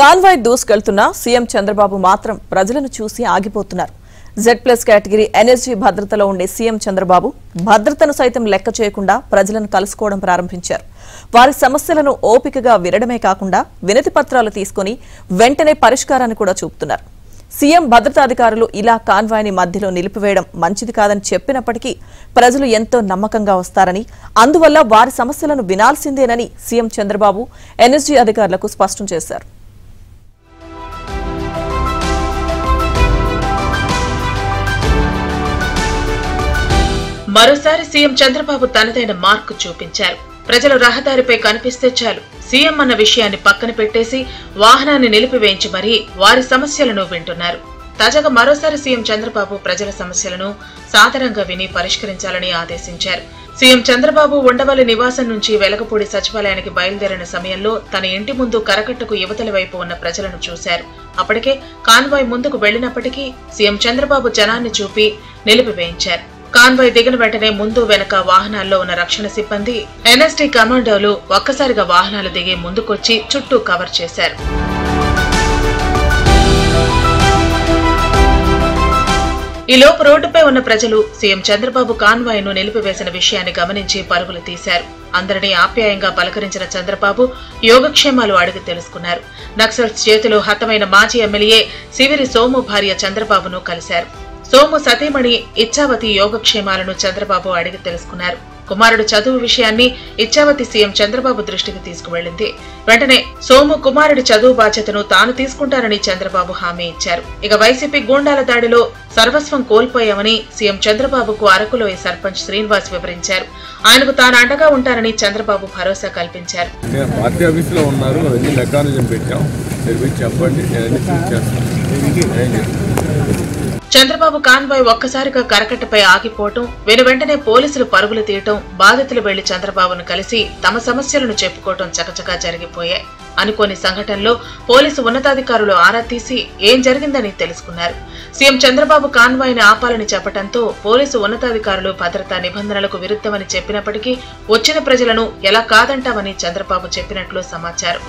Convoy దూసుకెళ్తున్న CM Chandrababu మాత్రం ప్రజలను చూసి ఆగిపోతున్నారు. Z+ కేటగిరీ ఎనర్జీ భద్రతలో ఉండే సీఎం చంద్రబాబు భద్రతను సైతం లెక్క చేయకుండా ప్రజలను కలుసుకోవడం ప్రారంభించారు. వారి సమస్యలను ఓపికగా వినడమే కాకుండా వినతి పత్రాలు తీసుకుని వెంటనే పరిష్కారాన్ని కూడా చూపుతున్నారు. సీఎం భద్రతాధికారులు ఇలా కాన్వాయ్ని మధ్యలో నిలిపివేయడం మంచిది కాదని చెప్పినప్పటికీ ప్రజలు ఎంతో నమ్మకంగా వస్తారని, అందువల్ల వారి సమస్యలను వినాల్సిందేనని సీఎం చంద్రబాబు ఎనర్జీ అధికారులకు స్పష్టం చేశారు. మరోసారి సీఎం చంద్రబాబు తనదైన మార్కు చూపించారు. ప్రజలు రహదారిపై కనిపిస్తే చాలు సీఎం అన్న విషయాన్ని పక్కన పెట్టేసి వాహనాన్ని నిలిపివేయించి మరీ వారి సమస్యలను వింటున్నారు. తాజాగా మరోసారి సీఎం చంద్రబాబు ప్రజల సమస్యలను సాధారణంగా విని పరిష్కరించాలని ఆదేశించారు. సీఎం చంద్రబాబు ఉండవల్లి నివాసం నుంచి వెలగపూడి సచివాలయానికి బయలుదేరిన సమయంలో తన ఇంటి ముందు కరకట్టకు యువతలి వైపు ఉన్న ప్రజలను చూశారు. అప్పటికే కాన్వాయ్ ముందుకు వెళ్లినప్పటికీ సీఎం చంద్రబాబు జనాన్ని చూపి నిలిపివేయించారు. కాన్వాయ్ దిగిన వెంటనే ముందు వెనక వాహనాల్లో ఉన్న రక్షణ సిబ్బంది, ఎన్ఎస్టీ కమాండోలు ఒక్కసారిగా వాహనాలు దిగి ముందుకొచ్చి చుట్టూ కవర్ చేశారు. ఈలోపు రోడ్డుపై ఉన్న ప్రజలు సీఎం చంద్రబాబు కాన్వాయ్ ను నిలిపివేసిన విషయాన్ని గమనించి పరుగులు తీశారు. అందరినీ ఆప్యాయంగా పలకరించిన చంద్రబాబు యోగక్షేమాలు అడిగి తెలుసుకున్నారు. నక్సల్స్ చేతిలో హతమైన మాజీ ఎమ్మెల్యే సివిరి సోము భార్య చంద్రబాబును కలిశారు. సోము సతీమణి ఇచ్చావతి యోగక్షేమాలను చంద్రబాబు అడిగి తెలుసుకున్నారు. కుమారుడు చదువు విషయాన్ని ఇచ్చావతి సీఎం చంద్రబాబు దృష్టికి తీసుకువెళ్లింది. వెంటనే సోము కుమారుడి చదువు బాధ్యతను తాను తీసుకుంటానని చంద్రబాబు హామీ ఇచ్చారు. ఇక వైసీపీ గూండాల దాడిలో సర్వస్వం కోల్పోయామని సీఎం చంద్రబాబుకు అరకులోయ సర్పంచ్ శ్రీనివాస్ వివరించారు. ఆయనకు తాను అండగా ఉంటానని చంద్రబాబు భరోసా కల్పించారు. చంద్రబాబు కాన్వాయ్ ఒక్కసారిగా కరకట్టపై ఆగిపోవటం, వెనువెంటనే పోలీసులు పరుగులు తీయటం, బాధితులు వెళ్లి చంద్రబాబును కలిసి తమ సమస్యలను చెప్పుకోవటం చకచకా జరిగిపోయాయి. అనుకోని సంఘటనలో పోలీసు ఉన్నతాధికారులు ఆరా తీసి ఏం జరిగిందని తెలుసుకున్నారు. సీఎం చంద్రబాబు కాన్వాయ్ ని ఆపాలని చెప్పడంతో పోలీసు ఉన్నతాధికారులు భద్రతా నిబంధనలకు విరుద్ధమని చెప్పినప్పటికీ వచ్చిన ప్రజలను ఎలా కాదంటామని చంద్రబాబు చెప్పినట్లు సమాచారం.